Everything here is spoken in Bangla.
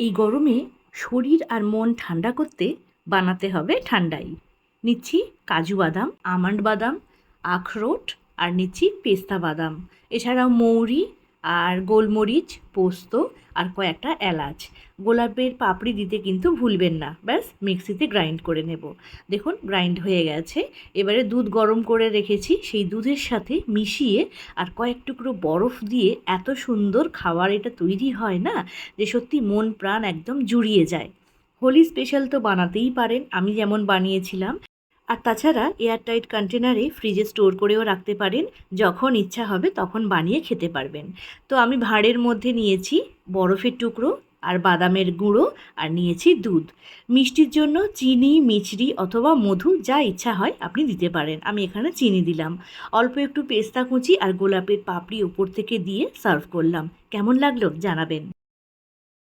এই গরমে শরীর আর মন ঠান্ডা করতে বানাতে হবে ঠান্ডাই। নিচ্ছি কাজু বাদাম, আমন্ড বাদাম, আখরোট আর নিচ্ছি পেস্তা বাদাম, এছাড়াও মৌরি আর গোলমরিচ, পোস্ত আর কয়েকটা এলাচ। গোলাপের পাপড়ি দিতে কিন্তু ভুলবেন না। ব্যাস মিক্সিতে গ্রাইন্ড করে নেব। দেখুন গ্রাইন্ড হয়ে গেছে। এবারে দুধ গরম করে রেখেছি, সেই দুধের সাথে মিশিয়ে আর কয়েক টুকরো বরফ দিয়ে এত সুন্দর খাবার এটা তৈরি হয় না, যে সত্যি মন প্রাণ একদম জুড়িয়ে যায়। হোলি স্পেশাল তো বানাতেই পারেন, আমি যেমন বানিয়েছিলাম। আর তাছাড়া এয়ারটাইট কন্টেনারে ফ্রিজে স্টোর করেও রাখতে পারেন, যখন ইচ্ছা হবে তখন বানিয়ে খেতে পারবেন। তো আমি ভাঁড়ের মধ্যে নিয়েছি বরফের টুকরো আর বাদামের গুঁড়ো, আর নিয়েছি দুধ। মিষ্টির জন্য চিনি, মিছরি অথবা মধু যা ইচ্ছা হয় আপনি দিতে পারেন। আমি এখানে চিনি দিলাম। অল্প একটু পেস্তা কুচি আর গোলাপের পাপড়ি উপর থেকে দিয়ে সার্ভ করলাম। কেমন লাগলো জানাবেন।